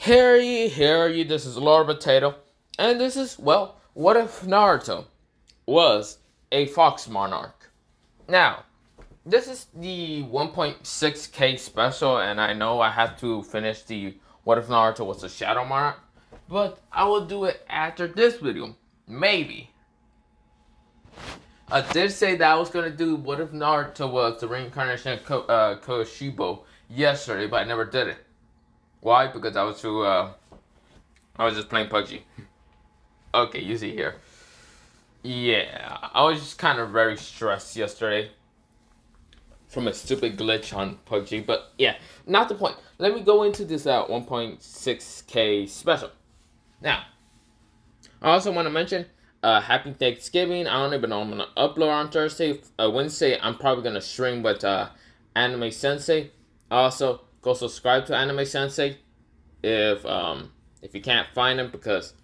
Hear ye, this is Lord Potato, and this is, well, what if Naruto was a Fox Monarch? Now, this is the 1.6k special, and I know I have to finish the what if Naruto was a Shadow Monarch, but I will do it after this video, maybe. I did say that I was going to do what if Naruto was the reincarnation of Koshibo yesterday, but I never did it. Why? Because I was just playing PUBG. Okay, you see here. Yeah, I was just kind of very stressed yesterday from a stupid glitch on PUBG, but yeah, not the point. Let me go into this 1.6k special. Now, I also want to mention happy Thanksgiving. I don't even know I'm going to upload on Thursday. Wednesday, I'm probably going to stream with Anime Sensei. Also, go subscribe to Anime Sensei if you can't find him, because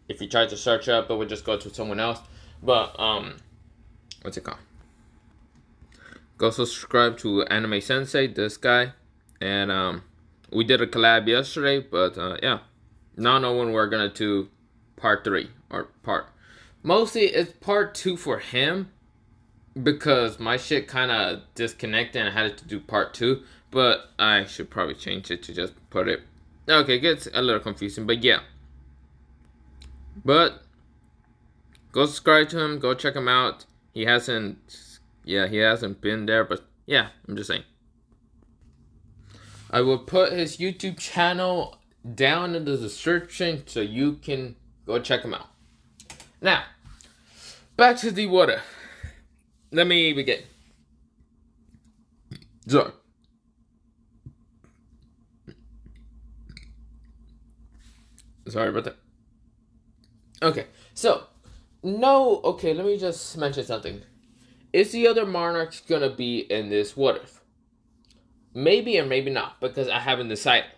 if you try to search up, it would just go to someone else. But what's it called? Go subscribe to Anime Sensei, this guy, and we did a collab yesterday. But yeah, now I know when we're gonna do part 3 or part. Mostly it's part 2 for him, because my shit kind of disconnected and I had to do part 2. But I should probably change it to just put it. Okay, it gets a little confusing, but yeah. But go subscribe to him, go check him out. He hasn't been there, but yeah, I'm just saying. I will put his YouTube channel down in the description so you can go check him out. Now, back to the water. Let me begin. Sorry about that. Okay, so, okay, let me just mention something. Is the other Monarchs gonna be in this what if? Maybe or maybe not, because I haven't decided.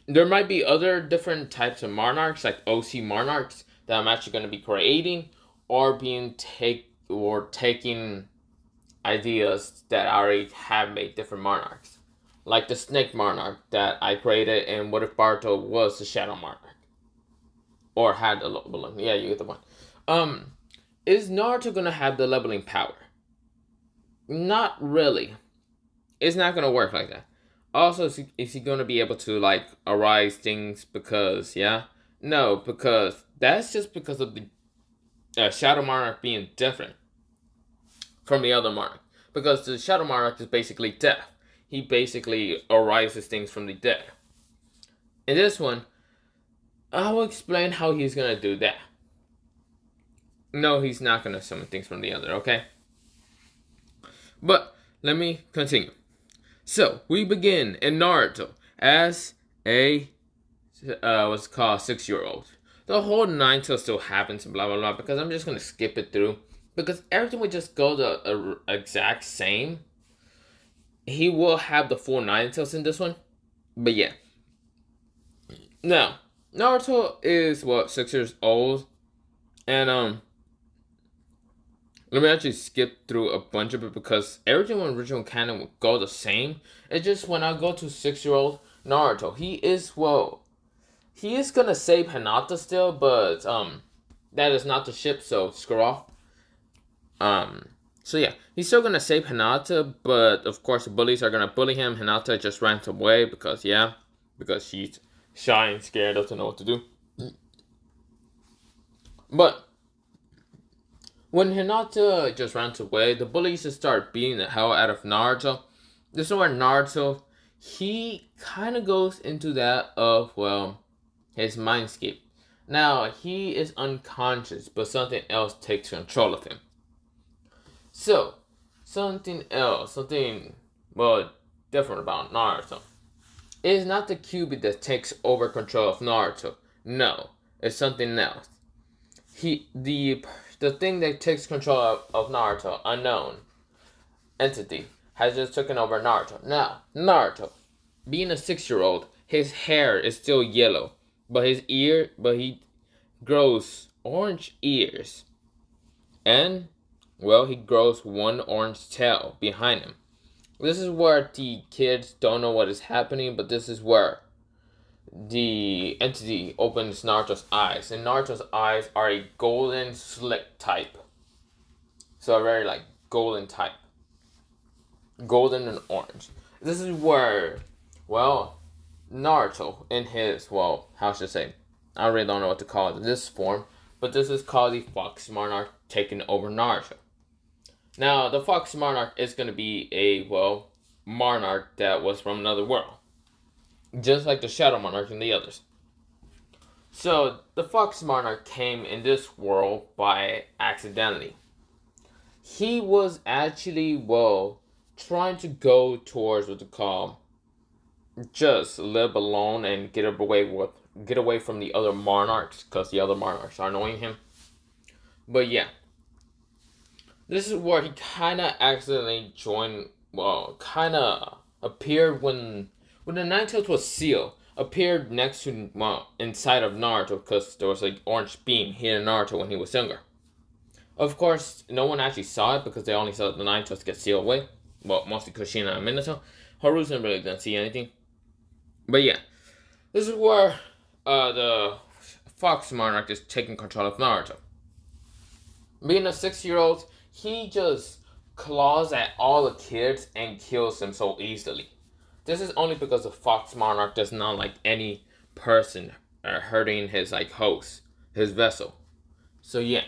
There might be other different types of Monarchs, like OC Monarchs, that I'm actually gonna be creating, or taking ideas that I already have made different Monarchs. Like the Snake Monarch that I created, and what if Barto was the Shadow Monarch? Or had a leveling. Yeah, you get the point. Is Naruto gonna have the leveling power? Not really. It's not gonna work like that. Also, is he gonna be able to, like, arise things because, yeah? No, because that's just because of the Shadow Monarch being different from the other Monarch. Because the Shadow Monarch is basically death. He basically arises things from the dead. In this one, I will explain how he's gonna do that. No, he's not gonna summon things from the other, okay? But let me continue. So we begin in Naruto as a what's called 6-year-old. The whole 9 till still happens and blah blah blah, because I'm just gonna skip it through, because everything would just go the exact same. He will have the full 9 tails in this one, but yeah. Now, Naruto is 6 years old, and let me actually skip through a bunch of it, because everything in original canon would go the same. It's just when I go to 6-year-old Naruto, he is gonna save Hinata still, but that is not the ship, so screw off. So yeah, he's still gonna save Hinata, but of course the bullies are gonna bully him. Hinata just ran away because she's shy and scared, doesn't know what to do. But when Hinata just ran away, the bullies just start beating the hell out of Naruto. This is where Naruto, he kind of goes into that of, his mindscape. Now, he is unconscious, but something else takes control of him. So, something different about Naruto. It is not the Kyuubi that takes over control of Naruto. No, it's something else. The thing that takes control of Naruto, unknown entity, has just taken over Naruto. Now, Naruto, being a 6-year-old, his hair is still yellow, but he grows orange ears, and he grows one orange tail behind him. This is where the kids don't know what is happening, but this is where the entity opens Naruto's eyes, and Naruto's eyes are a golden slick type. So a very like golden type. Golden and orange. This is where, well, Naruto in his, well, how should I say? I really don't know what to call it in this form, but this is called the Fox Monarch taking over Naruto. Now, the Fox Monarch is going to be a, well, monarch that was from another world. Just like the Shadow Monarch and the others. So, the Fox Monarch came in this world by accidentally. He was actually, well, trying to go towards what to call just live alone and get away from the other monarchs, because the other monarchs are annoying him. But yeah, this is where he kind of accidentally joined. Well, kind of appeared when the Nine Tails was sealed. Appeared next to, well, inside of Naruto, because there was like orange beam hitting Naruto when he was younger. Of course, no one actually saw it because they only saw the Nine Tails get sealed away. Well, mostly Kushina and Minato. Haruzen really didn't see anything. But yeah, this is where the Fox Monarch is taking control of Naruto. Being a 6-year-old, he just claws at all the kids and kills them so easily. This is only because the Fox Monarch does not like any person hurting his like host, his vessel. So yeah.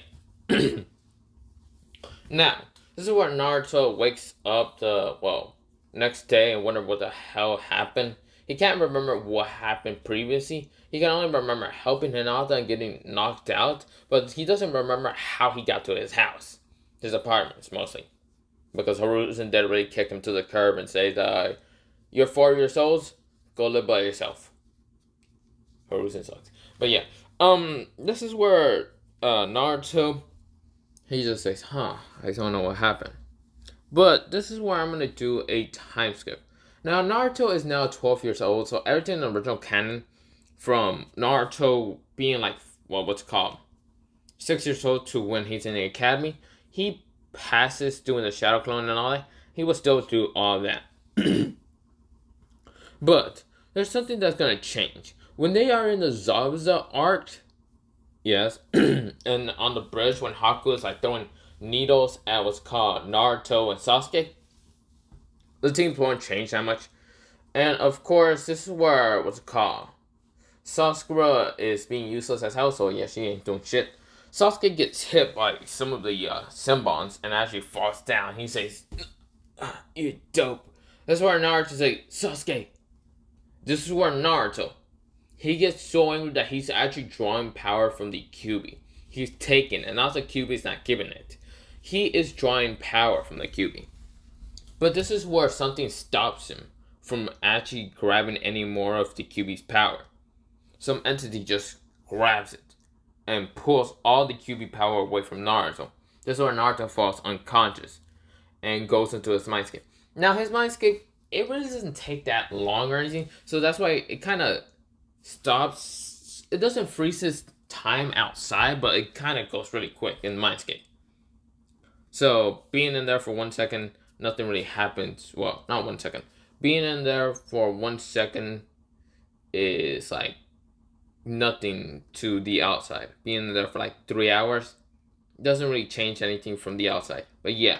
Now, this is where Naruto wakes up the, well, next day and wonder what the hell happened. He can't remember what happened previously. He can only remember helping Hinata and getting knocked out, but he doesn't remember how he got to his house. His apartments, mostly. Because Haruzen did really kick him to the curb and say that, you're 4 years old, go live by yourself. Haruzen sucks. But yeah, this is where Naruto, he just says, I don't know what happened. But this is where I'm going to do a time skip. Now, Naruto is now 12 years old, so everything in the original canon, from Naruto being like, well, what's it called, 6 years old to when he's in the academy, he passes doing the shadow clone and all that. He will still do all that. But there's something that's going to change. When they are in the Zabuza arc, yes, and on the bridge when Haku is like throwing needles at what's called Naruto and Sasuke, the teams won't change that much. And of course, this is where, what's it called, Sakura is being useless as hell, so yeah, she ain't doing shit. Sasuke gets hit by some of the Senbons and actually falls down. He says, you're dope. That's where Naruto's like, Sasuke. This is where Naruto, he gets so angry that he's actually drawing power from the Kyuubi. He's taking, and not the Kyuubi's not giving it. He is drawing power from the Kyuubi. But this is where something stops him from actually grabbing any more of the Kyuubi's power. Some entity just grabs it and pulls all the Kyuubi power away from Naruto. This is where Naruto falls unconscious and goes into his mindscape. Now, his mindscape, it really doesn't take that long or anything, so that's why it kind of stops. It doesn't freeze his time outside, but it kind of goes really quick in mindscape. So, being in there for 1 second, nothing really happens. Well, not 1 second. Being in there for 1 second is like nothing to the outside. Being in there for like 3 hours doesn't really change anything from the outside. But yeah,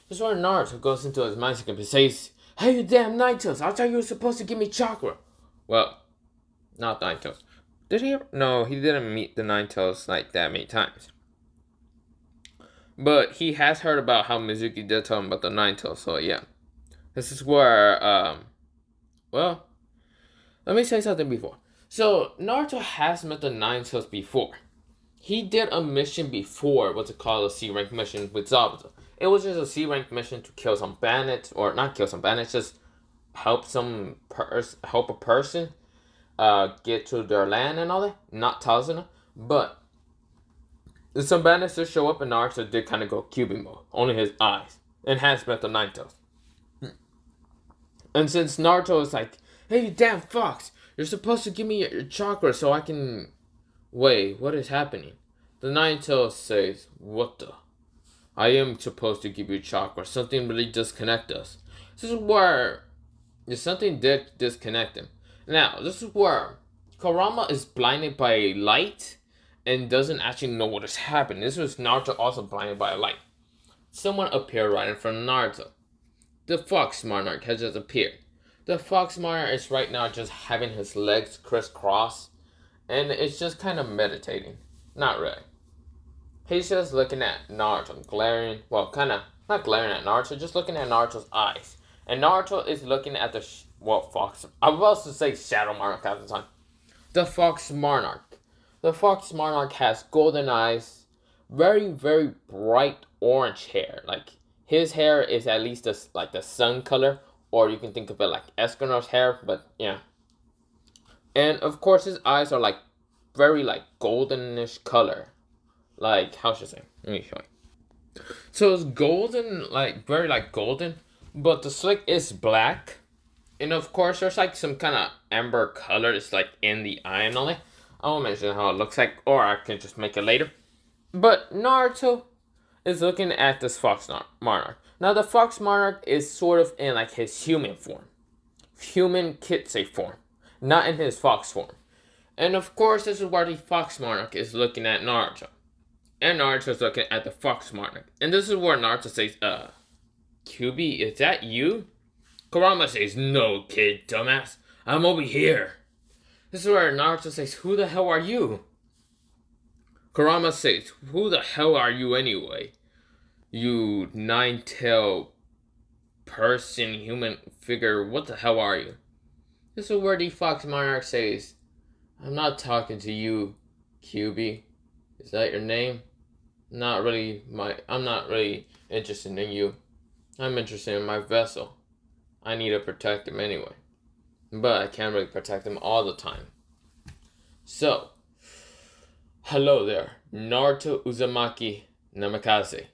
this is where Naruto goes into his mindset and says, hey, you damn Nine Tails, I thought you were supposed to give me chakra. Well, not Nine Tails. Did he ever? No, he didn't meet the Nine Tails like that many times. But he has heard about how Mizuki did tell him about the Nine Tails, so yeah. This is where, well, let me say something before. So, Naruto has met the Nine Tails before. He did a mission before, what's it called, a C-rank mission with Zabuza. It was just a C-rank mission to kill some bandits, or not kill some bandits, just help help a person get to their land and all that. Not Tazuna, but some bandits just show up and Naruto did kind of go Cuban mode. Only his eyes. And has met the Nine Tails. And since Naruto is like, hey, you damn fox, you're supposed to give me your chakra so I can... Wait, what is happening? The Nine Tails says, what the? I am supposed to give you chakra. Something really disconnect us. This is where there's something did disconnect him. Now, this is where Kurama is blinded by a light and doesn't actually know what is happening. This was Naruto also blinded by a light. Someone appeared right in front of Naruto. The Fox Monarch has just appeared. The Fox Monarch is right now just having his legs crisscross, and it's just kind of meditating. Not really. He's just looking at Naruto, glaring, well, kind of, not glaring at Naruto, just looking at Naruto's eyes. And Naruto is looking at the, Fox, I was about to say Shadow Monarch at the time. The Fox Monarch. The Fox Monarch has golden eyes, very, very bright orange hair. Like, his hair is at least like the sun color, or you can think of it like Escanor's hair, but yeah. And of course, his eyes are like very like goldenish color. Like, how should I say? Let me show you. So it's golden, like very like golden, but the slick is black. And of course, there's like some kind of amber color. It's like in the eye and all that. I won't mention how it looks like, or I can just make it later. But Naruto is looking at this Fox Monarch. Now, the Fox Monarch is sort of in like his human form. Human Kitsei form. Not in his fox form. And of course, this is where the Fox Monarch is looking at Naruto. And Naruto is looking at the Fox Monarch. And this is where Naruto says, QB, is that you? Kurama says, no, kid, dumbass. I'm over here. This is where Naruto says, who the hell are you? Kurama says, who the hell are you anyway? You nine-tailed person, human figure, what the hell are you? This is where the Fox Monarch says, I'm not talking to you, QB. Is that your name? I'm not really interested in you. I'm interested in my vessel. I need to protect him anyway. But I can't really protect him all the time. So, hello there, Naruto Uzumaki Namikaze.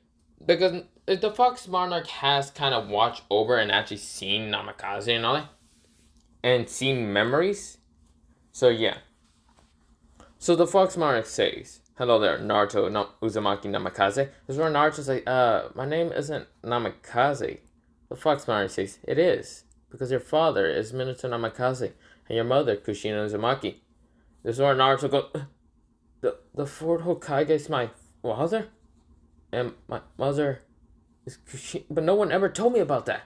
Because the Fox Monarch has kind of watched over and actually seen Namikaze and all that. And seen memories. So yeah. So the Fox Monarch says, hello there, Naruto Uzumaki Namikaze. This is where Naruto says, my name isn't Namikaze. The Fox Monarch says, it is. Because your father is Minato Namikaze. And your mother, Kushina Uzumaki. This is where Naruto goes, the fourth Hokage is my father? And my mother is Kushina. But no one ever told me about that.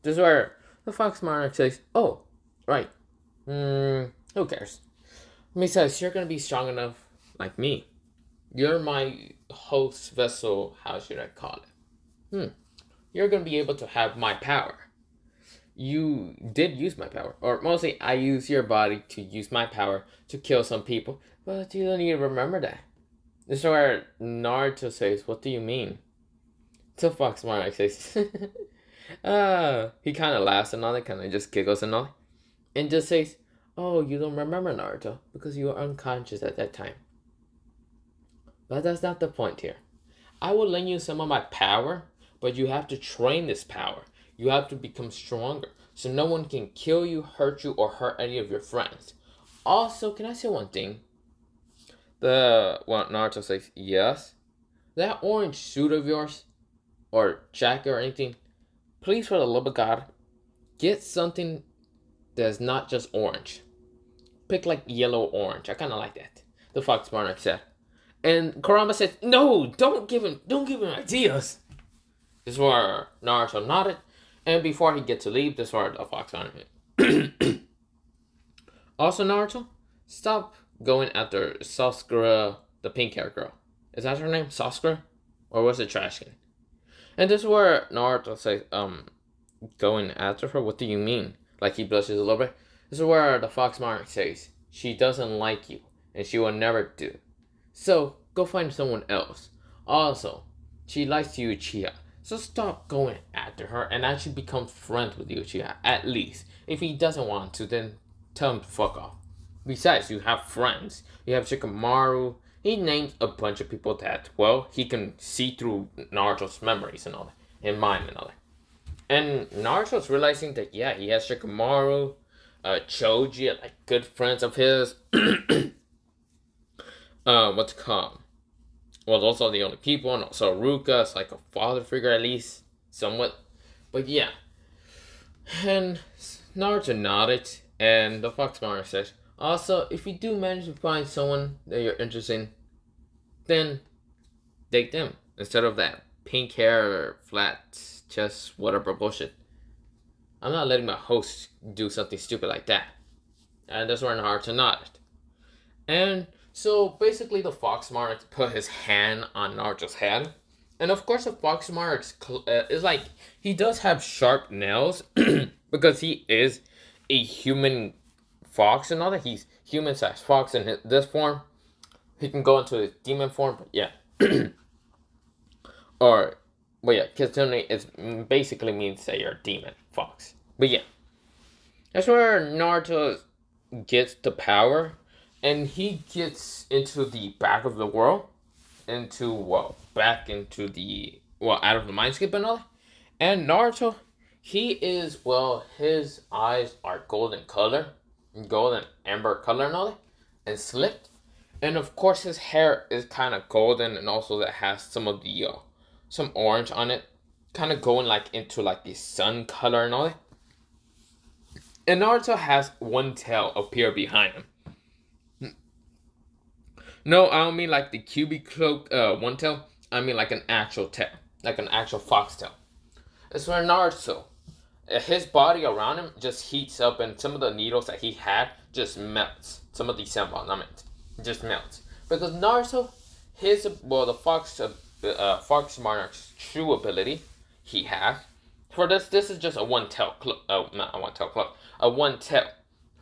This is where the Fox Monarch says, oh, right. Who cares? Besides, you're gonna be strong enough like me. You're my host vessel, how should I call it? You're gonna be able to have my power. You did use my power. Or mostly, I use your body to use my power to kill some people. But you don't need to remember that. This is where Naruto says, what do you mean? So Fox Monarch says, he kind of laughs and all that, kind of just giggles and all that. And just says, oh, you don't remember Naruto because you were unconscious at that time. But that's not the point here. I will lend you some of my power, but you have to train this power. You have to become stronger so no one can kill you, hurt you, or hurt any of your friends. Also, can I say one thing? Naruto says, yes. That orange suit of yours, or jacket or anything, please, for the love of God, get something that's not just orange. Pick like yellow orange. I kind of like that. The Fox Monarch said. And Kurama said, no, don't give him ideas. This is where Naruto nodded. And before he gets to leave, this is where the Fox Monarch also, Naruto, stop going after Sasura, the pink hair girl. Is that her name? Sasura? Or was it Trash Can? And this is where Naruto says, going after her? What do you mean? Like he blushes a little bit. This is where the Fox Monarch says, she doesn't like you, and she will never do. So, go find someone else. Also, she likes you, Uchiha. So stop going after her and actually become friends with Uchiha, at least. If he doesn't want to, then tell him to fuck off. Besides, you have friends. You have Shikamaru. He names a bunch of people that, well, he can see through Naruto's memories and all that. And mind and all that. And Naruto's realizing that, yeah, he has Shikamaru, Choji, like good friends of his. What's it called? Well, those are the only people. And also Ruka is like a father figure, at least, somewhat. But yeah. And Naruto nodded, and the Fox Monarch says, also, if you do manage to find someone that you're interested in, then date them instead of that pink hair, flat chest, whatever bullshit. I'm not letting my host do something stupid like that. And that's where Naruto nodded. And so basically, the Fox Monarch put his hand on Naruto's hand. And of course, the Fox Monarch is like, he does have sharp nails because he is a human fox and all that. He's human sized fox in this form. He can go into his demon form, but yeah. Or, but yeah, Kitsune is basically means that you're a demon fox. But yeah, that's where Naruto gets the power, and he gets into the back of the world, into back into the out of the mindscape and all that. And Naruto, he is his eyes are golden color, golden amber color and all that, and slicked. And of course, his hair is kind of golden, and also that has some of the some orange on it, kind of going like into like the sun color and all that. And Naruto has one tail appear behind him. No, I don't mean like the Kyuubi cloak one tail. I mean like an actual tail, like an actual fox tail. It's where Naruto, his body around him just heats up, and some of the needles that he had just melts. Some of the symbols, just melts because Naruto, the Fox Monarch's true ability he has. For this is just a one tail not a one tail cloak, a one tail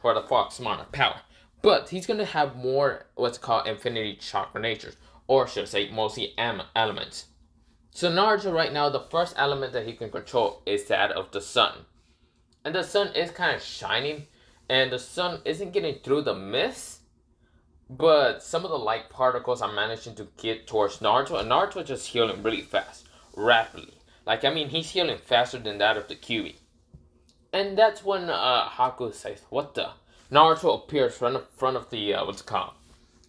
for the Fox Monarch power. But he's gonna have more what's called infinity chakra natures, or should I say mostly elements. So Naruto right now, the first element that he can control is that of the sun. And the sun is kind of shining, and the sun isn't getting through the mist, but some of the light particles are managing to get towards Naruto, and Naruto just healing really fast, rapidly. Like, I mean, he's healing faster than that of the Kyuubi. And that's when Haku says, what the? Naruto appears in front of the, what's it called?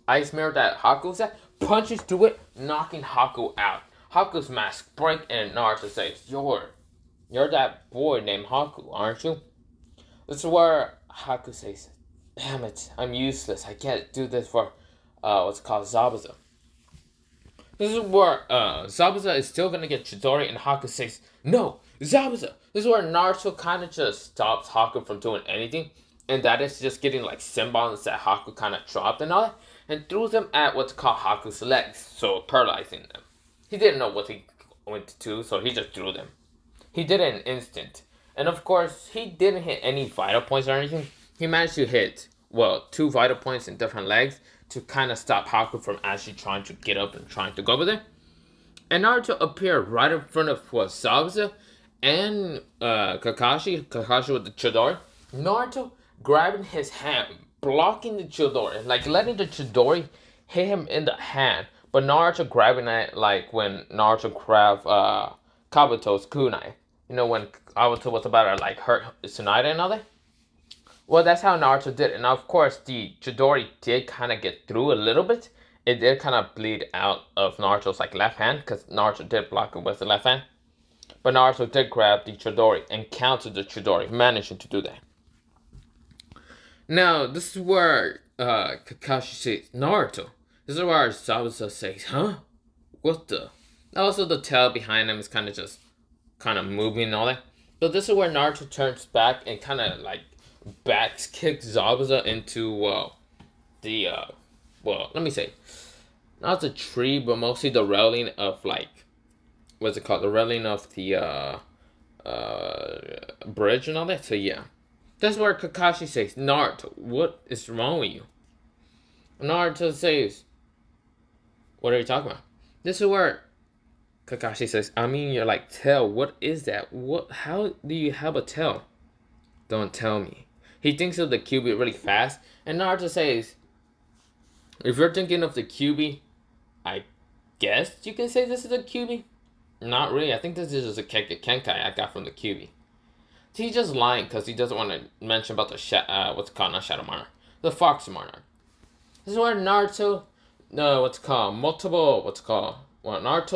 Ice mirror that Haku's at, punches through it, knocking Haku out. Haku's mask breaks, and Naruto says, you're that boy named Haku, aren't you? This is where Haku says, damn it, I'm useless. I can't do this for, what's called Zabuza. This is where Zabuza is still gonna get Chidori, and Haku says, no, Zabuza. This is where Naruto kind of just stops Haku from doing anything, and that is just getting like symbols that Haku kind of dropped and all that, and threw them at what's called Haku's legs, so paralyzing them. He didn't know what he went to do, so he just threw them. He did it in an instant, and of course, he didn't hit any vital points or anything. He managed to hit, 2 vital points in different legs, to kind of stop Haku from actually trying to get up and trying to go over there. And Naruto appeared right in front of Zabuza and Kakashi with the Chidori. Naruto grabbing his hand, blocking the Chidori, like letting the Chidori hit him in the hand. But Naruto grabbing it like when Naruto grabbed Kabuto's kunai. You know, when Kabuto was about to like hurt Tsunade and all that? Well, that's how Naruto did it. And of course, the Chidori did kind of get through a little bit. It did kind of bleed out of Naruto's like left hand, because Naruto did block it with the left hand. But Naruto did grab the Chidori and countered the Chidori, managing to do that. Now, this is where Kakashi says, Naruto. This is where Zabuza says, huh? What the? Also, the tail behind him is kind of moving and all that. But this is where Naruto turns back and kind of like kicks Zabuza into, let me say, not the tree, but mostly the railing of like, what's it called? The railing of the bridge and all that. So yeah, that's where Kakashi says, Naruto, what is wrong with you? Naruto says, what are you talking about? This is where Kakashi says, I mean, you're like tail. What is that? How do you have a tail? Don't tell me. He thinks of the Kyuubi really fast, and Naruto says, if you're thinking of the Kyuubi, I guess you can say this is a Kyuubi. Not really. I think this is just a Kenkai I got from the Kyuubi. He's just lying because he doesn't want to mention about the Shadow Monarch, the Fox Monarch. This is where Naruto, Naruto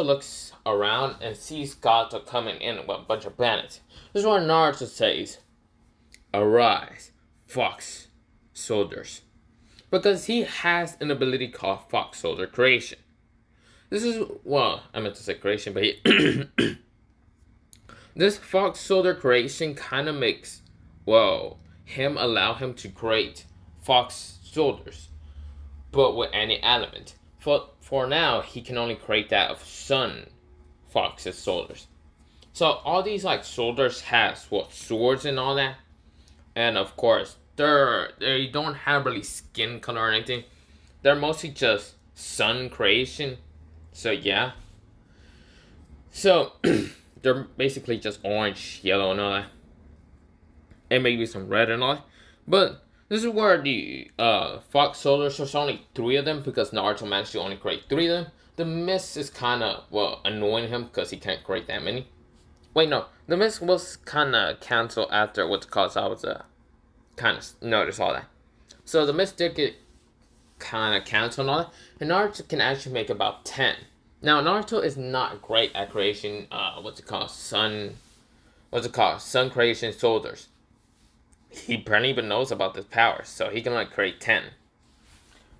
looks around and sees Gato coming in with a bunch of bandits. This is where Naruto says, Arise, Fox Soldiers. Because he has an ability called Fox Soldier Creation. This is, well, I meant to say creation, but this Fox Soldier Creation kind of makes, well, allow him to create Fox Soldiers, but with any element. For now, he can only create that of Sun Fox's soldiers. So all these like soldiers has swords and all that, and of course they don't have really skin color or anything. They're mostly just sun creation. So yeah. So they're basically just orange, yellow, and all that, and maybe some red and all that. But this is where the Fox soldiers, there's only 3 of them because Naruto managed to only create 3 of them. The mist is kind of, well, annoying him because he can't create that many. Wait, no. The mist was kind of canceled after what's called. I was kind of noticed all that. So the mist did get kind of canceled and all that. And Naruto can actually make about 10. Now, Naruto is not great at creation, sun creation soldiers. He barely even knows about this power, so he can only create 10.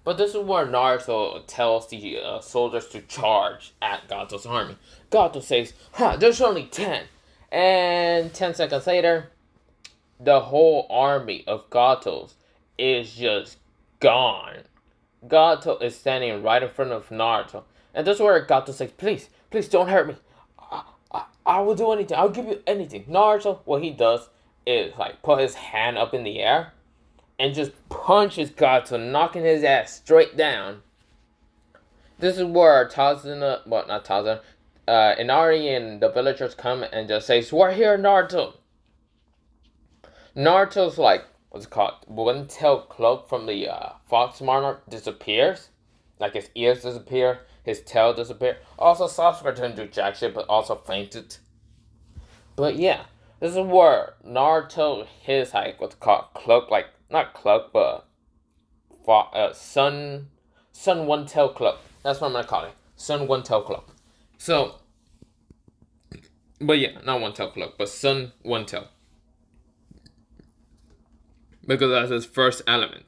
But this is where Naruto tells the soldiers to charge at Gato's army. Gato says, there's only 10. And 10 seconds later, the whole army of Gatos is just gone. Gato is standing right in front of Naruto. And this is where Gato says, please don't hurt me. I will do anything. I'll give you anything. Naruto, what he does is like put his hand up in the air and just punches Gato, knocking his ass straight down. This is where Inari and the villagers come and just say, we're here, Naruto. Naruto's like, one tail cloak from the Fox Monarch disappears. Like his ears disappear, his tail disappears. Also, Sasuke didn't do jack shit, but also fainted. But yeah, this is where Naruto, his like, cloak, like, not cloak, but sun one tail cloak. That's what I'm gonna call it. Sun one tail cloak. So, but yeah, not one tail cloak, but sun one tail. Because that's his first element.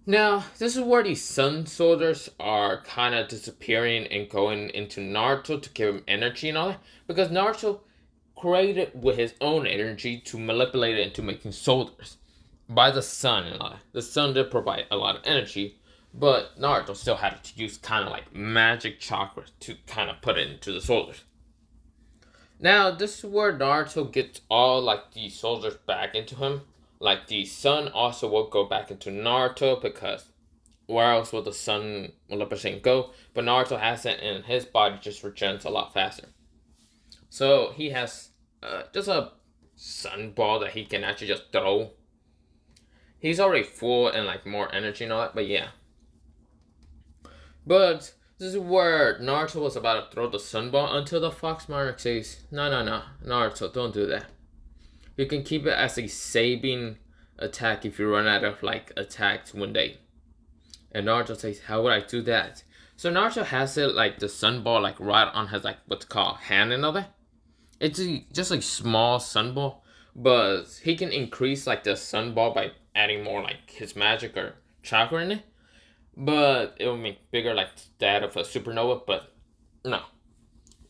Now, this is where the sun soldiers are kind of disappearing and going into Naruto to give him energy and all that. Because Naruto created with his own energy to manipulate it into making soldiers by the sun and all that. The sun did provide a lot of energy, but Naruto still had to use kind of like magic chakra to kind of put it into the soldiers. Now, this is where Naruto gets all like the soldiers back into him. Like the sun also will go back into Naruto because where else will the sun 100% go? But Naruto has it and his body just regenerates a lot faster. So he has just a sun ball that he can actually just throw. He's already full and like more energy and all that, but yeah. But this is where Naruto was about to throw the sun ball until the Fox Monarch says, no, Naruto, don't do that. You can keep it as a saving attack if you run out of like attacks one day. And Naruto says, how would I do that? So Naruto has it like the sun ball like right on his like what's called hand and all that. It's just a small sun ball, but he can increase like the sun ball by adding more like his magic or chakra in it. But it will make bigger like that of a supernova, but no.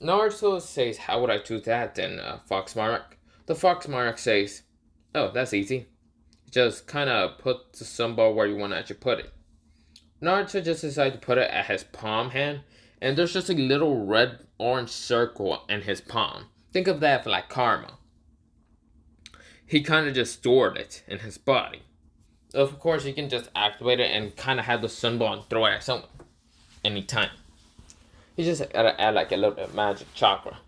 Naruto says, how would I do that then, Fox Monarch? The Fox Monarch says, oh, that's easy. Just kind of put the sun ball where you want to actually put it. Naruto just decided to put it at his palm hand, and there's just a little red-orange circle in his palm. Think of that for like karma. He kind of just stored it in his body. Of course, you can just activate it and kind of have the sun ball and throw it at someone anytime. You just gotta add like a little bit of magic chakra.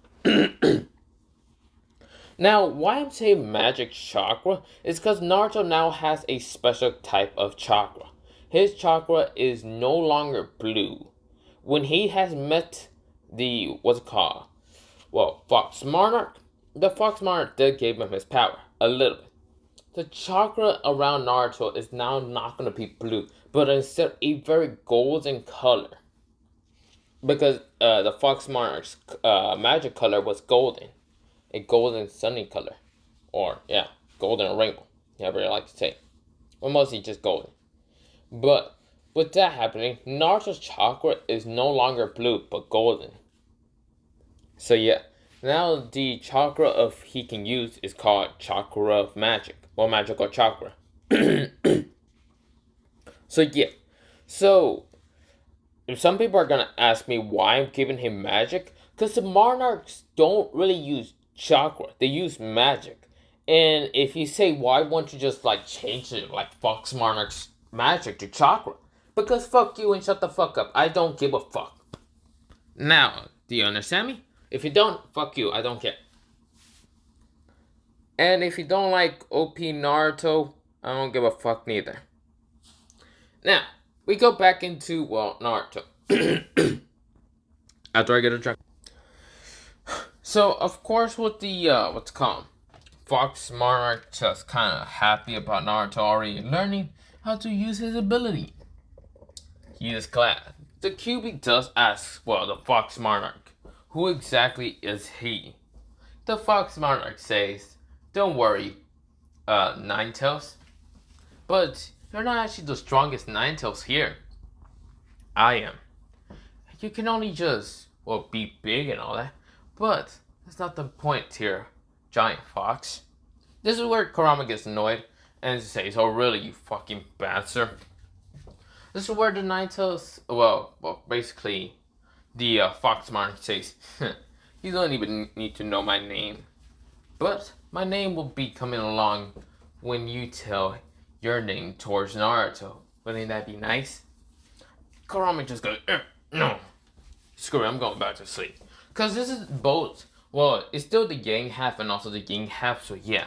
Now, why I'm saying magic chakra is because Naruto now has a special type of chakra. His chakra is no longer blue. When he has met the, Fox Monarch, the Fox Monarch did give him his power, a little bit. The chakra around Naruto is now not going to be blue, but instead a very golden color. Because the Fox Monarch's magic color was golden. A golden sunny color. Or, yeah. golden or rainbow, however you like to say. Or mostly just golden. But with that happening, Naruto's chakra is no longer blue but golden. So yeah, now the chakra of he can use is called chakra of magic, or magical chakra. So yeah, so if some people are gonna ask me why I'm giving him magic, because the monarchs don't really use chakra, they use magic. And if you say why won't you just like change it like Fox Monarch's magic to chakra? Because fuck you and shut the fuck up. I don't give a fuck. Now, do you understand me? If you don't, fuck you. I don't care. And if you don't like OP Naruto, I don't give a fuck neither. Now, we go back into, well, Naruto. After I get a drink. So, of course, with the, what's it called? Fox Monarch just kind of happy about Naruto already learning how to use his ability. He is glad. The QB does ask, well, the Fox Monarch, who exactly is he? The Fox Monarch says, don't worry, Ninetales, but you're not actually the strongest Ninetales here. I am. You can only just, well, be big and all that, but that's not the point here, Giant Fox. This is where Kurama gets annoyed and says, oh really, you fucking bastard. This is where the Ninetales, well, basically, the Fox Monarch says, you don't even need to know my name. But my name will be coming along when you tell your name towards Naruto. Wouldn't that be nice? Kurama just goes, no. Screw it, I'm going back to sleep. Because this is both, well, it's still the Yang half and also the Yin half, so yeah.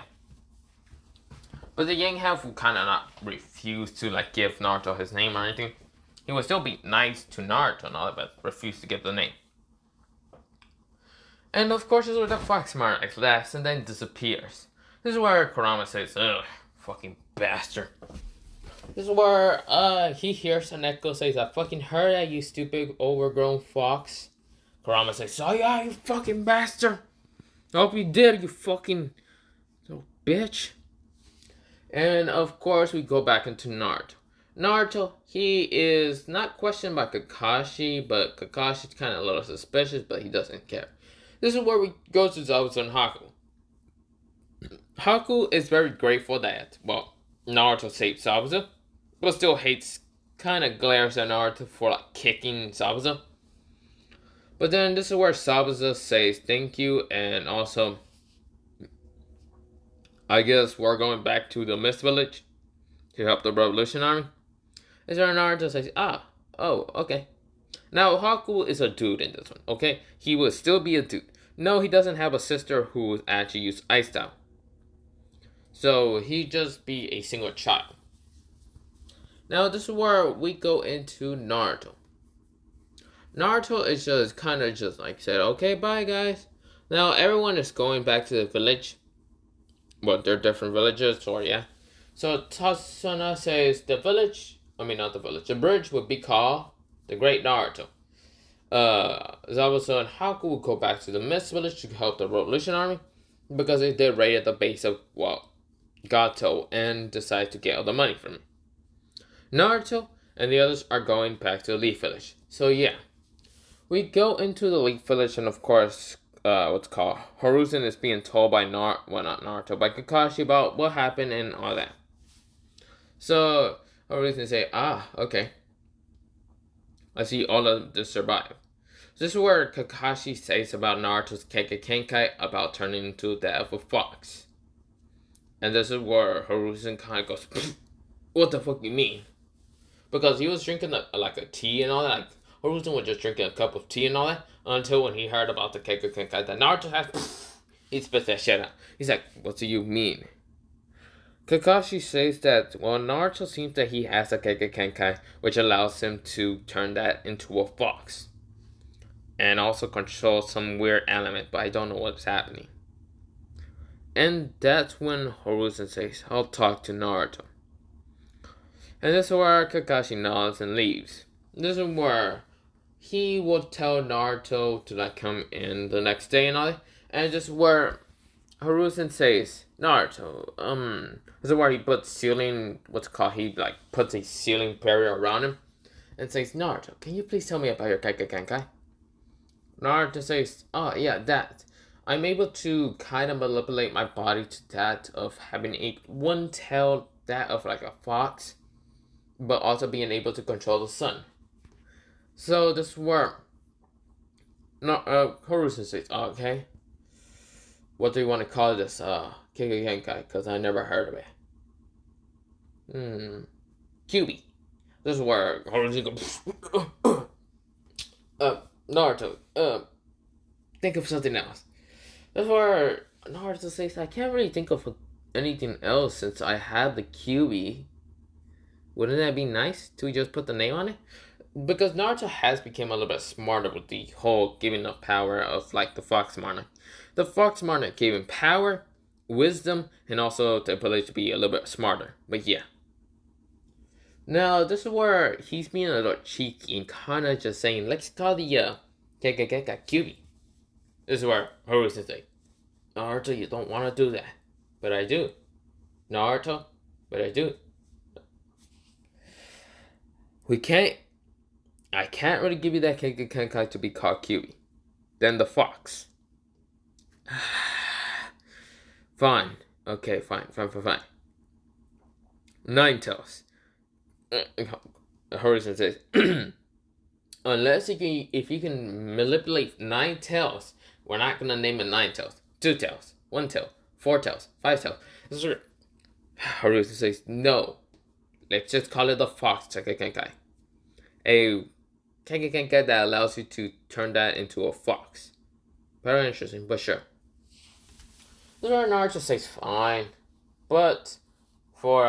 But the Yang half will kind of not refuse to like give Naruto his name or anything. He would still be nice to Naruto and all that, but refuse to give the name. And of course, this is where the Fox Monarch laughs and then disappears. This is where Kurama says, ugh, fucking bastard. This is where he hears Haneko says, I fucking heard that, you stupid overgrown fox. Kurama says, oh yeah, you fucking bastard. I hope you did, you fucking little bitch. And of course, we go back into Naruto. Naruto, he is not questioned by Kakashi, but Kakashi's kind of a little suspicious, but he doesn't care. This is where we go to Zabuza and Haku. Haku is very grateful that, well, Naruto saved Zabuza, but still hates, kind of glares at Naruto for like kicking Zabuza. But then this is where Zabuza says thank you, and also, I guess we're going back to the Mist Village to help the Revolution Army. This is where Naruto says, oh, okay. Now, Haku is a dude in this one, okay? He will still be a dude. No, he doesn't have a sister who actually used Ice Style. So, he just be a single child. Now, this is where we go into Naruto. Naruto is just kind of just like said, okay, bye guys. Now, everyone is going back to the village. Well, they're different villages, so yeah. So, Tasuna says the bridge would be called the Great Naruto. Zabuza and Haku will go back to the Mist Village to help the Revolution Army because they did raid at the base of, well, Gato and decide to get all the money from him. Naruto and the others are going back to the Leaf Village. So yeah, we go into the Leaf Village and of course, Hiruzen is being told by not Naruto, by Kakashi about what happened and all that. So Hiruzen say, okay. I see all of this survive. This is where Kakashi says about Naruto's Kekkei Kenkai about turning into the Alpha Fox. And this is where Hiruzen kind of goes, what the fuck you mean? Because he was drinking a tea and all that. Like, Hiruzen was just drinking a cup of tea and all that until when he heard about the Kekkei Kenkai that Naruto has, he spits that shit out. He's like, what do you mean? Kakashi says that, well, Naruto seems that he has a Kekkei Kenkai, which allows him to turn that into a fox. And also control some weird element, but I don't know what's happening. And that's when Hiruzen says, I'll talk to Naruto. And this is where Kakashi nods and leaves. This is where he will tell Naruto to like come in the next day and all that. And this is where Harusen says, Naruto, this is where he puts ceiling, what's it called, he like puts a ceiling barrier around him, and says, Naruto, can you please tell me about your Kaikai? Naruto says, oh yeah, that. I'm able to kind of manipulate my body to that of having one tail, that of like a fox, but also being able to control the sun. So this is where Harusen says, okay, what do you want to call this? Kenkai, because I never heard of it. QB. This is where Harusen goes, Naruto, think of something else. That's where Naruto says, I can't really think of anything else since I have the QB. Wouldn't that be nice to just put the name on it? Because Naruto has become a little bit smarter with the whole giving up power of like the Fox Monarch. The Fox Monarch gave him power, wisdom, and also the ability to be a little bit smarter. But yeah. Now, this is where he's being a little cheeky and kind of just saying, let's call the QB. This is where Harusen says, Naruto, you don't want to do that. But I do. Naruto, but I do. I can't really give you that Kenkai to be called QB. Then the fox. Fine. Okay, fine. Ninetales. Horizon says, unless if you can manipulate 9 tails, we're not gonna name it 9 tails, 2 tails, 1 tail, 4 tails, 5 tails. Horizon says, no. Let's just call it the fox Kenkai. A Kenkai that allows you to turn that into a fox. Very interesting, but sure. The Naruto says fine, but for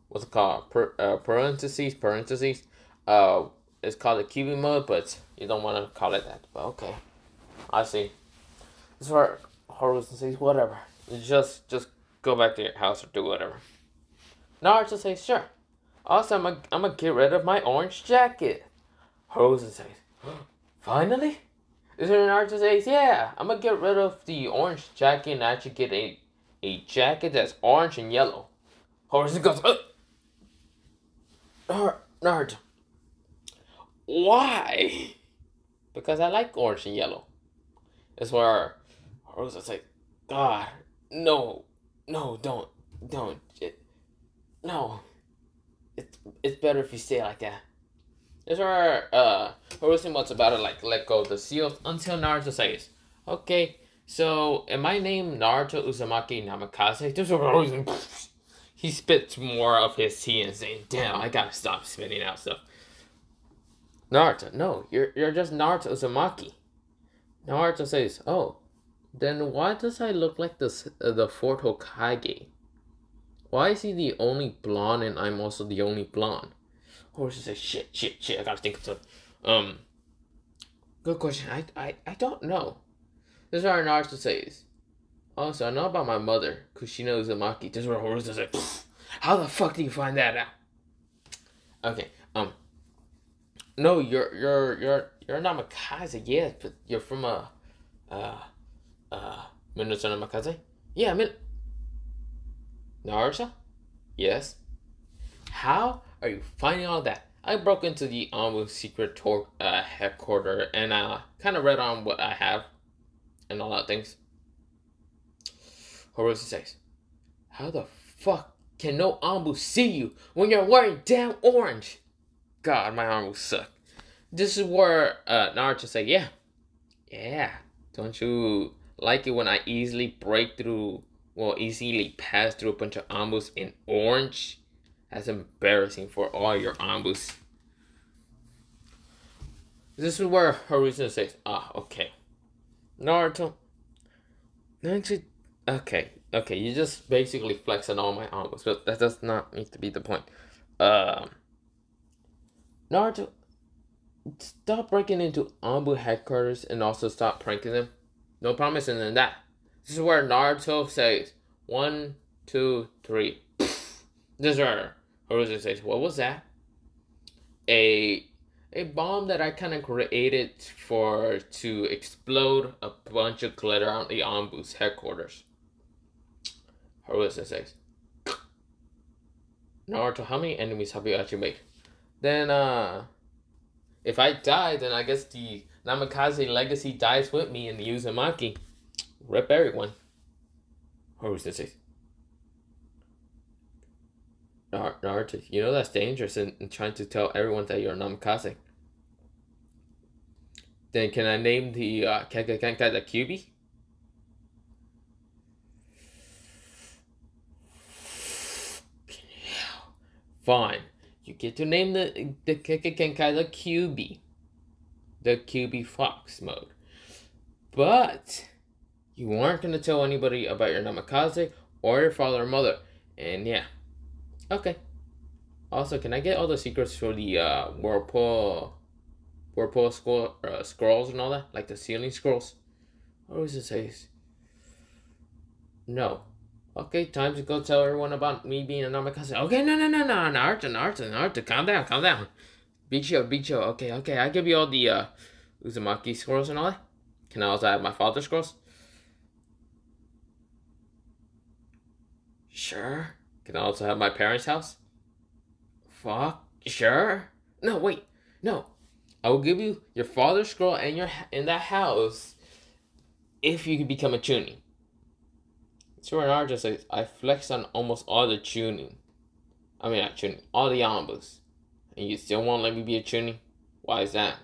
what's it called? Parentheses. It's called the QB mode, but you don't want to call it that. But okay, I see. This is where Harusen says whatever. Just go back to your house or do whatever. Naruto says sure. Also, I'm gonna get rid of my orange jacket. Harusen says, finally? This is where Naruto says, yeah, I'm gonna get rid of the orange jacket and actually get a jacket that's orange and yellow. Harusen goes, Naruto, why? Because I like orange and yellow. That's where Harusen's like, God, no, don't, no. It's better if you stay like that. That's where Harusen was about to like let go of the seals until Naruto says, okay, so am I named Naruto Uzumaki Namikaze? This is where Harusen he spits more of his tea and saying, damn, I gotta stop spitting out stuff. Naruto, no, you're just Naruto Uzumaki. Naruto says, oh, then why does I look like the fourth Hokage? Why is he the only blonde and I'm also the only blonde? Harusen says, shit, I gotta think of something. Good question. I don't know. This is what Naruto says. Also, I know about my mother, Kushina Uzumaki. This is where Harusen says, how the fuck do you find that out? Okay, no, you're Namikaze, yes, but you're from Minato Namikaze? Yeah, Naruto? Yes. How are you finding all that? I broke into the Anbu secret headquarters and kind of read on what I have and all that things. Harusen says, how the fuck can no Anbu see you when you're wearing damn orange? God, my arm will suck. This is where Naruto say, yeah. Don't you like it when I easily pass through a bunch of Anbus in orange? That's embarrassing for all your Anbus. This is where Harusen says, okay. Naruto, okay, you just basically flexing all my Anbus, but that does not need to be the point. Naruto, stop breaking into Anbu headquarters and also stop pranking them. No promising in that. This is where Naruto says, 1, 2, 3. This is where Harusen says, what was that? A a bomb that I kind of created to explode a bunch of glitter on the Anbu's headquarters. Haruo Sensei. Naruto, how many enemies have you actually made? Then, if I die, then I guess the Namikaze legacy dies with me in the Uzumaki. Rip everyone. Haruo Sensei. Naruto, you know that's dangerous in trying to tell everyone that you're a Namikaze. Then can I name the Kenkai the Kyuubi? Fine. You get to name the Kenkai the Kyuubi. The Kyuubi Fox mode. But you aren't going to tell anybody about your Namikaze or your father or mother. And yeah. Okay. Also, can I get all the secrets for the Whirlpool scrolls and all that? Like the ceiling scrolls? What does it say? No. Okay, time to go tell everyone about me being a Namikaze. Okay, no, Naruto, calm down. Be chill. Okay, I give you all the Uzumaki scrolls and all that. Can I also have my father's scrolls? Sure. Can I also have my parents' house? Fuck, sure. No, wait, no. I will give you your father's scroll and in that house if you can become a Chunin. So Naruto says, I flex on almost all the Chunin. I mean, not Chunin, all the Anbus. And you still won't let me be a Chunin? Why is that?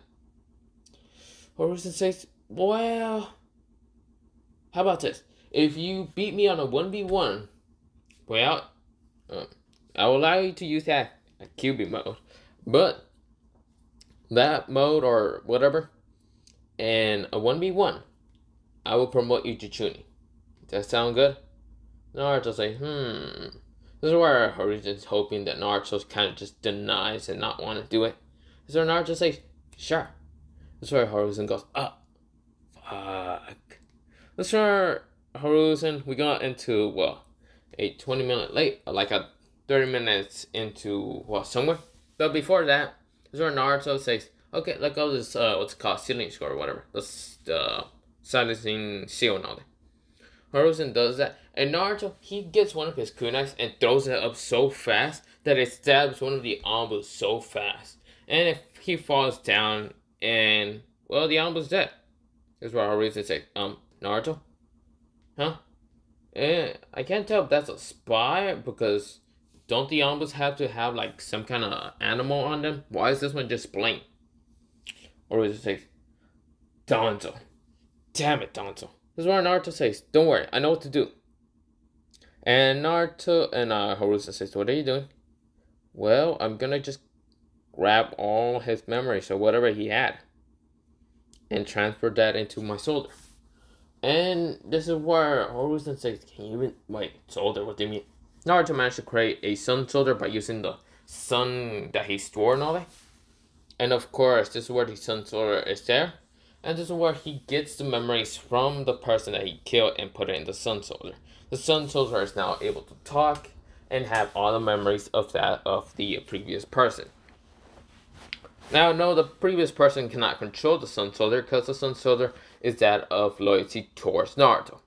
Haruo says, well, how about this? If you beat me on a 1v1, well, I will allow you to use that Kyuubi mode. But that mode or whatever, and a 1v1, I will promote you to Chunin. Does that sound good? Naruto say, This is where Haruto's hoping that Naruto kind of just denies and not want to do it. So Naruto says, sure. This is where Haruto goes, fuck. This is where Haruto, we got into, well, a 20-minute late, like a 30 minutes into, well, somewhere. But before that, this is where Naruto says, okay, let go of this, what's it called, ceiling score or whatever. This, silencing seal and all that. Haruto does that, and Naruto, he gets one of his kunais and throws it up so fast that it stabs one of the Anbus so fast. And if he falls down, and, well, the Anbu's dead. That's what Haruto says, Naruto? Huh? I can't tell if that's a spy, because don't the Anbus have to have, like, some kind of animal on them? Why is this one just plain? Haruto says, Danzo. Damn it, Danzo. This is where Naruto says, don't worry, I know what to do. And Naruto and Haruto says, what are you doing? Well, I'm gonna just grab all his memories or whatever he had and transfer that into my soldier. And this is where Haruto says, can you even, wait, soldier, what do you mean? Naruto managed to create a sun soldier by using the sun that he stored and all that. And of course, this is where the sun soldier is there. And this is where he gets the memories from the person that he killed and put it in the Sun Soldier. The Sun Soldier is now able to talk and have all the memories of the previous person. Now, no, the previous person cannot control the Sun Soldier because the Sun Soldier is that of loyalty towards Naruto.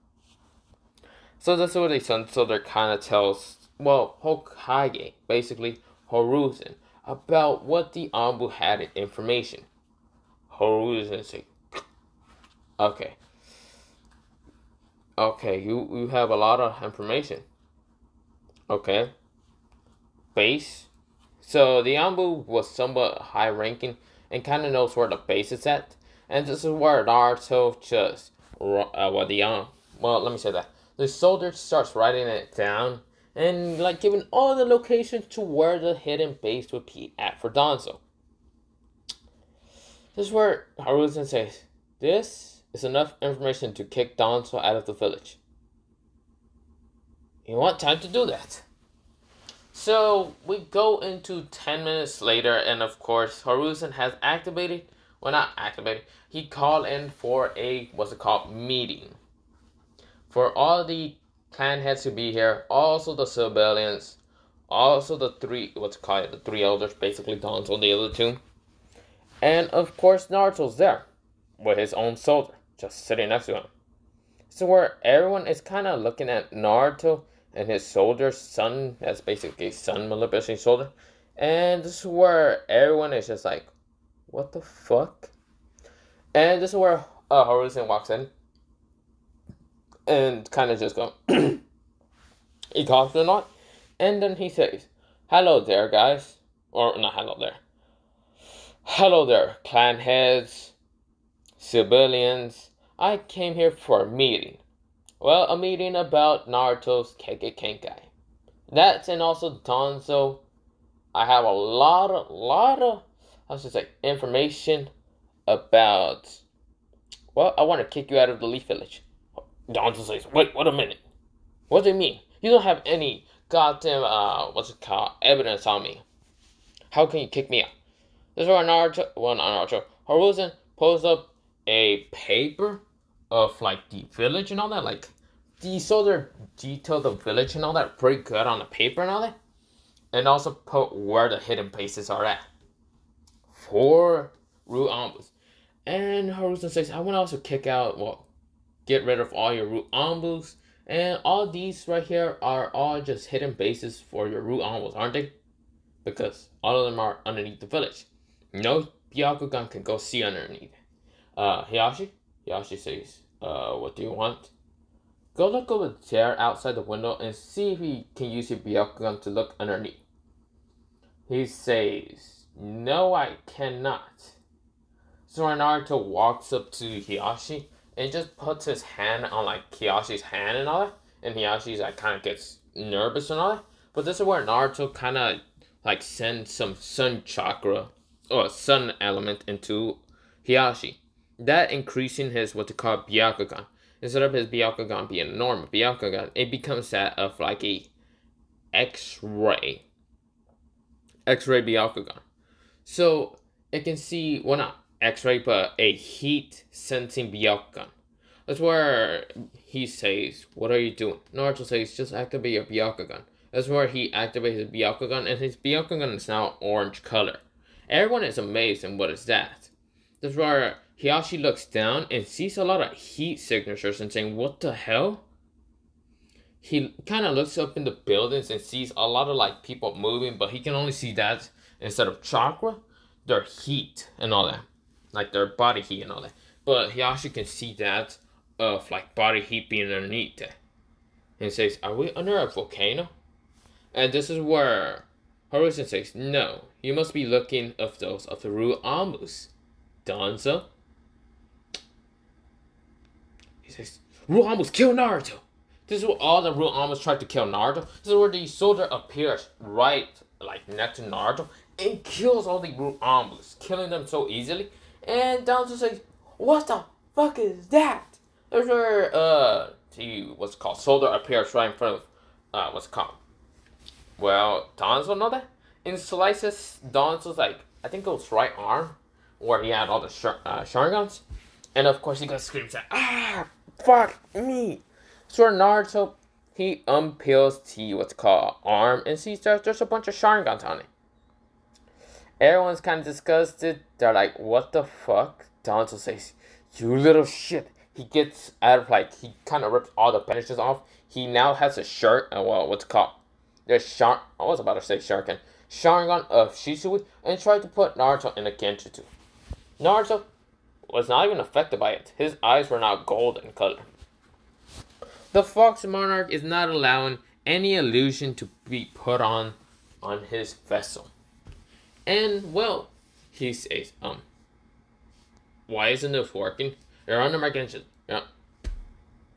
So this is what the Sun Soldier kind of tells, well, Hokage, basically Haruto, about what the Anbu had in information. Haruto says, Okay, you have a lot of information. Okay. Base. So the Anbu was somewhat high ranking and kind of knows where the base is at. And this is where Naruto just, let me say that. The soldier starts writing it down and like giving all the locations to where the hidden base would be at for Danzo. This is where Haruto says, this is enough information to kick Danzo out of the village. You want time to do that. So we go into 10 minutes later, and of course Haruto has activated, well not activated, he called in for a, meeting. For all the clan heads to be here, also the civilians, also the three elders, basically Danzo, the other two. And of course, Naruto's there with his own soldier just sitting next to him. So where everyone is kind of looking at Naruto and his soldier's son, that's basically son manipulating soldier. And this is where everyone is just like, what the fuck? And this is where Hiruzen walks in and kind of just go, he coughs or not, and then he says, hello there, guys. Or not hello there. Hello there, clan heads, civilians. I came here for a meeting. Well, a meeting about Naruto's Kekkei. That's and also Danzo. I have a lot of, I should say, information about. Well, I want to kick you out of the Leaf Village. Danzo says, wait a minute. What do you mean? You don't have any goddamn, evidence on me. How can you kick me out? This is where Hiruzen pulls up a paper of, like, the village and all that. Like, the soldier detailed the village and all that pretty good on the paper and all that. And also put where the hidden places are at. For root ambus. And Hiruzen says, I want to also get rid of all your root ambus. And all these right here are all just hidden bases for your root ambus, aren't they? Because all of them are underneath the village. No Byakugan can go see underneath. Hiyashi says, what do you want? Go look over there outside the window and see if he can use your Byakugan to look underneath. He says, no, I cannot. So Naruto walks up to Hiyashi and just puts his hand on, like, Hiyashi's hand and all that. And Hiyashi's, like, kind of gets nervous and all that. But this is where Naruto kind of, like, sends some sun chakra or sun element into Hiyashi. That increasing his what they call Byakugan. Instead of his Byakugan being a normal Byakugan, it becomes that of like a X-ray Byakugan. So it can see, well, not X-ray, but a heat sensing Byakugan. That's where he says, what are you doing? Naruto says, just activate your Byakugan. That's where he activates his Byakugan, and his Byakugan is now orange color. Everyone is amazed, and what is that? That's where Hiyashi looks down and sees a lot of heat signatures and saying, what the hell? He kind of looks up in the buildings and sees a lot of, like, people moving, but he can only see that instead of chakra, their heat and all that. Like, their body heat and all that. But Hiyashi can see that of, like, body heat being underneath it. And says, are we under a volcano? And this is where Hiruzen says, no, you must be looking of those of the root ambus. Danzo. He says, root ambus kill Naruto. This is where all the root ambus tried to kill Naruto. This is where the soldier appears right, like, next to Naruto and kills all the root ambus, killing them so easily. And Danzo says, what the fuck is that? There's where what's called soldier appears right in front of what's it called? Well, Danzo know that? And slices Danzo's, like, I think it was right arm, where he had all the Sharingans. And of course he goes screams like, ah, fuck me. So Naruto, he unpeels the what's called arm and sees there's a bunch of Sharingans on it. Everyone's kind of disgusted. They're like, what the fuck? Danzo says, you little shit. He gets out of, like, he kind of rips all the bandages off. He now has a shirt, and well, what's it called? There's I was about to say Sharingan. Sharingan of Shisui, and tried to put Naruto in a Genjutsu. Naruto was not even affected by it. His eyes were now gold in color. The Fox Monarch is not allowing any illusion to be put on his vessel. And, well, he says, why isn't this working? You're under my Genjutsu. Yeah.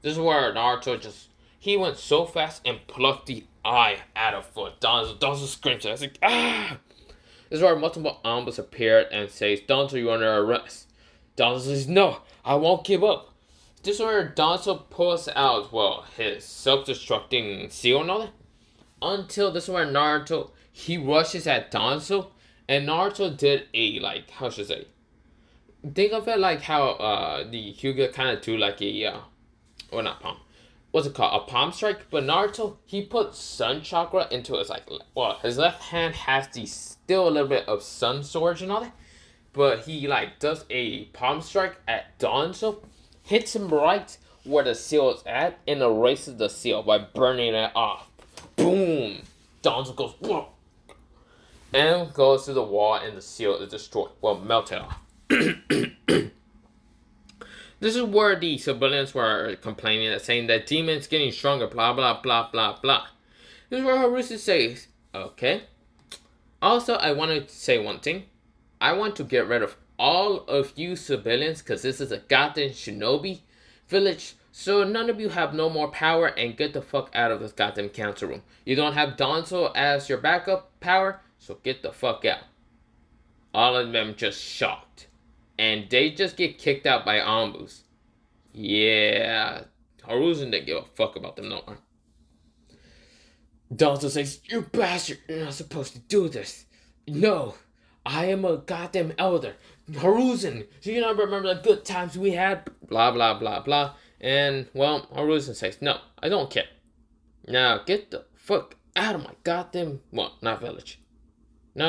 This is where Naruto he went so fast and plucked the eye out of foot. Danzo screams. I was like, ah! This is where multiple ambus appeared and says, Danzo, you're under arrest. Danzo says, no, I won't give up. This is where Danzo pulls out, well, his self-destructing seal and all that. Until this is where Naruto, he rushes at Danzo. And Naruto did a, like, how should I say? Think of it like how the Hyuga kind of do like a, well, not palm. What's it called? A palm strike? But Naruto, he put sun chakra into his, like, well, his left hand has still a little bit of sun storage and all that. but he like does a palm strike at Danzo, hits him right where the seal is at, and erases the seal by burning it off. Boom! Danzo goes whoa, and goes to the wall, and the seal is destroyed. Well, melted off. This is where the civilians were complaining and saying that demons getting stronger, blah blah blah blah blah. This is where Harusu says, okay. Also, I want to say one thing. I want to get rid of all of you civilians because this is a goddamn shinobi village. So none of you have no more power and get the fuck out of this goddamn council room. You don't have Danzo as your backup power, so get the fuck out. All of them just shocked. And they just get kicked out by Ambus. Yeah, Haruzen didn't give a fuck about them no more. Danzo says, you bastard, you're not supposed to do this. No, I am a goddamn elder. Haruzen, do you not remember the good times we had? Blah, blah, blah, blah. And, well, Haruzen says, no, I don't care. Now, get the fuck out of my goddamn, well, not village. No.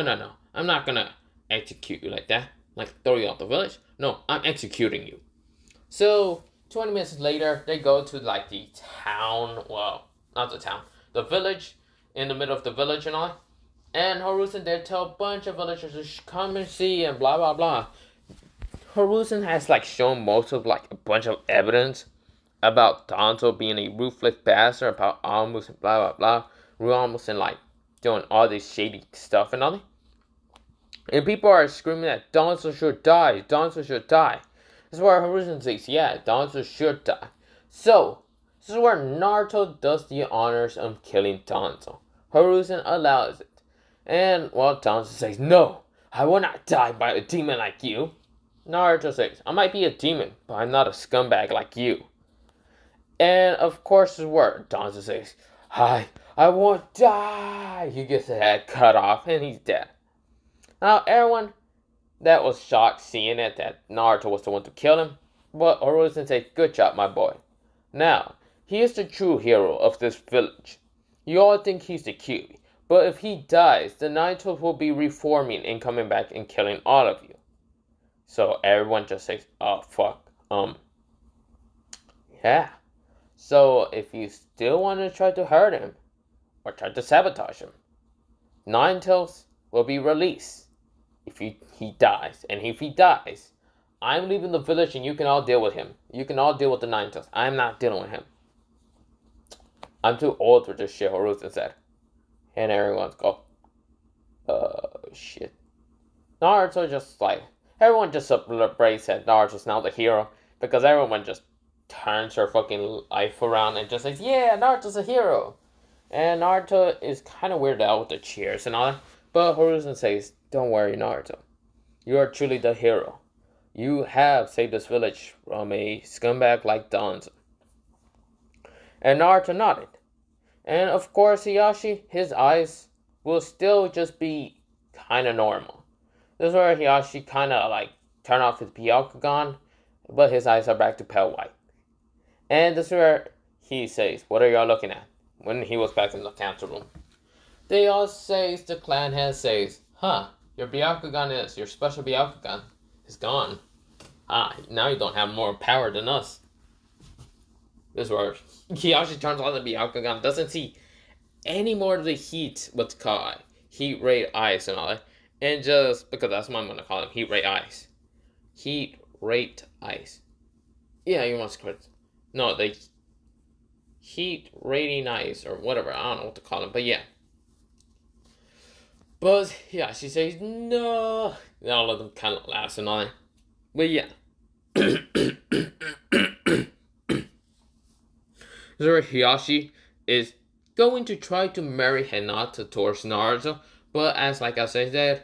I'm not gonna execute you like that. Like, throw you out the village. No, I'm executing you. So, 20 minutes later, they go to, like, the town. Well, not the town. The village, in the middle of the village and all. And Haruzen there tell a bunch of villagers to come and see and blah, blah, blah. Haruzen has, like, shown most of, like, a bunch of evidence about Danzo being a ruthless bastard, about Almus and blah, blah, blah. Almus and, like, doing all this shady stuff and all that. And people are screaming that Danzo should die, Danzo should die. This is where Haruzen says, yeah, Danzo should die. So, this is where Naruto does the honors of killing Danzo. Haruzen allows it. And, well, Danzo says, no, I will not die by a demon like you. Naruto says, I might be a demon, but I'm not a scumbag like you. And, of course, this is where Danzo says, I won't die. He gets his head cut off, and he's dead. Now, everyone that was shocked seeing it, that Naruto was the one to kill him, but Haruzen says, good job, my boy. Now, he is the true hero of this village. You all think he's the Kyuubi, but if he dies, the Narutos will be reforming and coming back and killing all of you. So everyone just says, oh, fuck. Yeah. So if you still want to try to hurt him, or try to sabotage him, Ninetales will be released if he dies. And if he dies, I'm leaving the village and you can all deal with him. You can all deal with the Ninetales. I'm not dealing with him. I'm too old for this shit, Haruzen said. And everyone's go, shit. Naruto just like, everyone just celebrates that Naruto's now the hero. Because everyone just turns her fucking life around and just says, yeah, Naruto's a hero. And Naruto is kind of weirded out with the cheers and all that. But Haruzen says, don't worry, Naruto. You are truly the hero. You have saved this village from a scumbag like Danzo. And Naruto nodded. And of course, Hiyashi, his eyes will still just be kind of normal. This is where Hiyashi kind of like turn off his Byakugan, but his eyes are back to pale white. And this is where he says, what are y'all looking at? When he was back in the council room. They all says, the clan head says, huh, your special Byakugan is gone. Now you don't have more power than us. This is where Hiyashi turns on the Byakugan, doesn't see any more of the heat, what's called heat ray eyes and all that. And just, because that's what I'm going to call them, heat ray eyes. Heat rate eyes. Yeah, you must correct. No, they heat rating eyes or whatever. I don't know what to call them, but yeah. But yeah, she says no. And all of them kind of laughs and all that. But yeah. So Hiyashi is going to try to marry Hinata towards Naruto, but as like I said,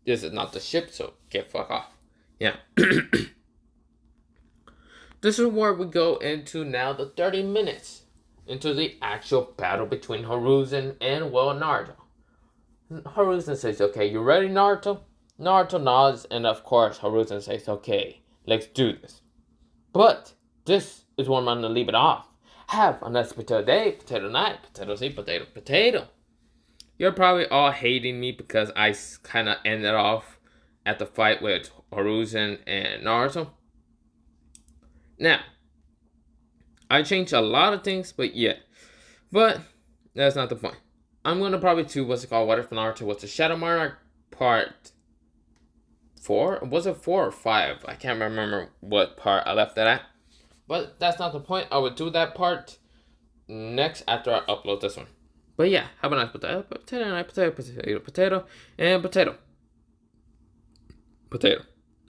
this is not the ship, so get fuck off. Yeah. This is where we go into now the 30 minutes into the actual battle between Haruzen and Naruto. Haruzen says, okay, you ready, Naruto? Naruto nods, and of course, Haruzen says, okay, let's do this. But this is where I'm going to leave it off. Have a nice potato day, potato night, potato seed, potato, potato. You're probably all hating me because I kind of ended off at the fight with Hiruzen and Naruto. Now, I changed a lot of things, but yeah. But that's not the point. I'm gonna probably do what's it called? What if Naruto was the Shadow Monarch part 4? Was it 4 or 5? I can't remember what part I left that at. But that's not the point. I would do that part next after I upload this one. But yeah, have a nice potato, and potato, and potato.